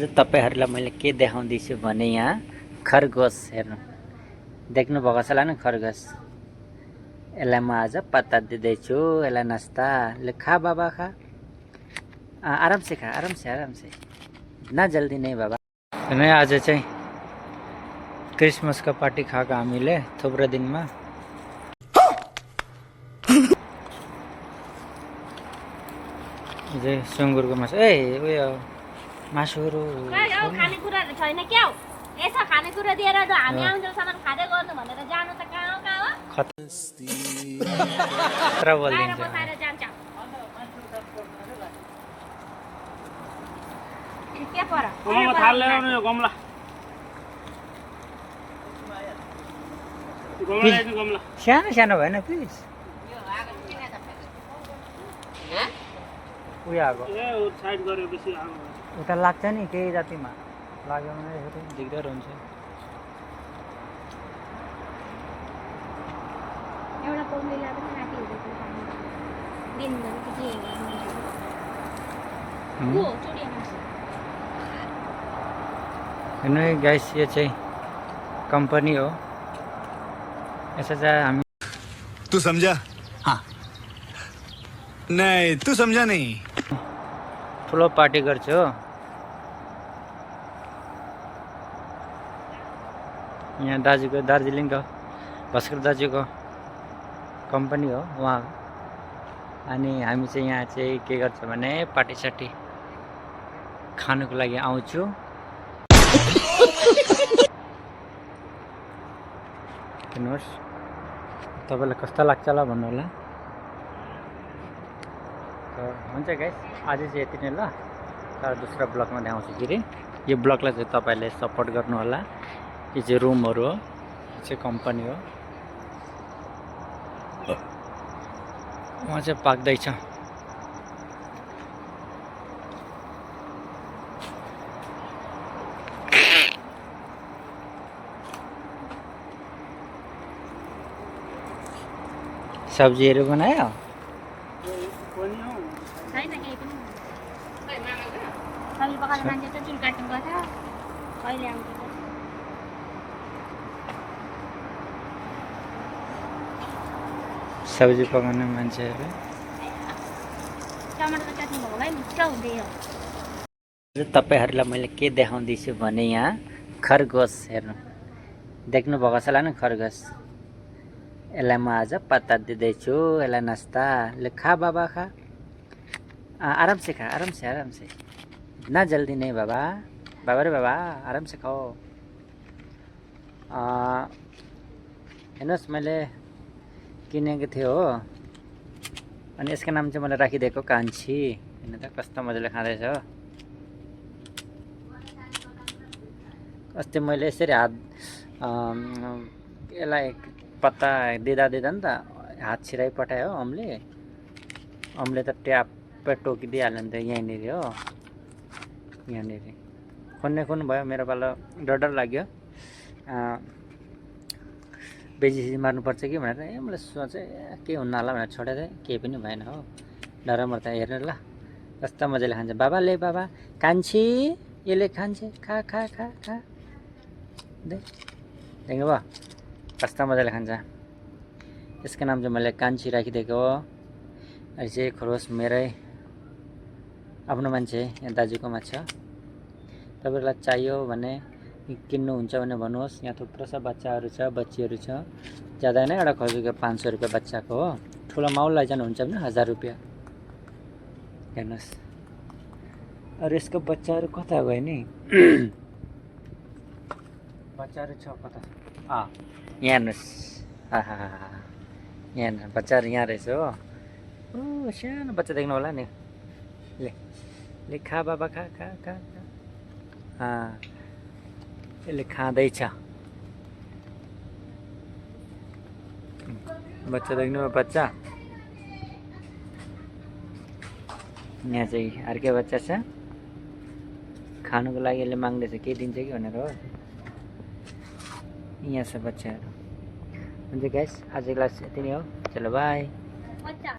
तपाईहरुलाई मैले के देखाउँदैछु भने यहाँ खरगोश हेर्नु देख्नु भएको छ होला नि खरगोश यसलाई म आज पत्ता दिँदैछु यसलाई नास्ता ले खा बाबा खा आराम से खा आराम से ना जल्दी नहीं बाबा हैन आज चाहिँ क्रिसमसको पार्टी खाएको हामीले थुप्रो दिनमा जे सुँगुरको मासु ए उयो मासुहरु खानेकुराहरु छैन क्या हो यसो खानेकुरा दिएर हामी आउँदैछौँ खादै गर्नु भनेर जानु त कहाँ हो खतरा बोल्दिन्छ बसाएर जान्छ के पर गमला थाल ल्याउनु यो गमला गमला सानो सानो भएन प्लिज उयो आगो ए साइड गरे बेसी आगो उता लाग्छ नि केही जातिमा लाग्यो भने दिगदार हुन्छ एउटा पौमेला पनि माथि हुँदैछ दिनभरि के हेर्नु हो चुडिया मासु हेर्नु गाइस यो चाहिँ कम्पनी हो यसो चाहिँ हामी तू समझा हाँ नहीं तू समझा नहीं ठुलो पार्टी गर्छु हो यहाँ दाजुको दार्जिलिङको भास्कर दाजुको कम्पनी हो उहाँ अनि हामी चाहिँ यहाँ चाहिँ के गर्छ भने पार्टी सार्टी खानुको लागि आउँछु हेर्नुहोस् तपाईँलाई कस्तो लाग्छ होला भन्नु होला हुन्छ गाइस आज चाहिँ यति नै ल तर दोस्रो ब्लगमा देखाउँछु फेरि यो ब्लगलाई चाहिँ तपाईँले सपोर्ट गर्नु होला यो चाहिँ रुमहरू हो यो चाहिँ कम्पनी हो उहाँ चाहिँ पाक्दैछ सब्जीहरू बनायो छैन केही पनि सबै पकाएर मान्छे त चुल काट्नु गछ कहिले आउँछ सब्जी पकाउने मान्छेहरू टमाटर चटनी भएकोलाई मिठो हुँदै हो तपाईहरुलाई मैले के देखाउँदैछु भने यहाँ खरगोश हेर्नु देख्नु भएको छ होला नि खरगोश यसलाई म आज पत्ता दिँदैछु यसलाई नास्ता ले खा बाबा खा आराम से खा आराम से ना जल्दी नहीं बाबा बाबा रे बाबा आराम से खाओ हेर्नुहोस् मैले किनेको थियो हो अनि यसको नाम चाहिँ मैले राखिदिएको कान्छी हेर्नु त कस्तो मजाले खाँदैछ हो अस्ति मैले यसरी हात यसलाई पत्ता दिँदा नि त हात छिराइ पठायो अम्ले त ट्यापै टोकिदिइहाल्यो नि त यहीँनिर हो यहाँनिर खुन भयो मेरो पालो डर लाग्यो बेजी मार्नुपर्छ कि भनेर मैले सोचेँ के हुन्न होला भनेर छोडेर केही पनि भएन हो डर मर्दा हेर्नु ल कस्तो मजाले खान्छ बाबा ले बाबा कान्छी यसले खान्छ खा खा खा खा देख्नु भयो कस्तो मजाले खान्छ यसको नाम चाहिँ मैले कान्छी राखिदिएको हो अहिले चाहिँ खरगोश मेरै आफ्नो मान्छे यहाँ दाजुकोमा छ तपाईँलाई चाहियो भने किन्नुहुन्छ भने भन्नुहोस् यहाँ थुप्रो छ बच्चाहरू छ बच्चीहरू छ ज्यादा नै एउटा खजुको 500 रुपियाँ बच्चाको हो ठुलो माउल लैजानुहुन्छ भने 1000 रुपियाँ हेर्नुहोस् अरू यसको बच्चाहरू कता गयो नि बच्चाहरू छ कता यहाँ हेर्नुहोस् यहाँ बच्चाहरू यहाँ रहेछ हो सानो बच्चा देख्नु होला नि ले खा बाबा खा खा खा यसले खाँदैछ बच्चा देख्नु बच्चा यहाँ चाहिँ अर्कै बच्चा छ खानुको लागि यसले माग्दैछ के दिन्छ कि भनेर हो यहाँ छ बच्चाहरू हुन्छ गाइस आजको क्लास यति नै हो चलो बाई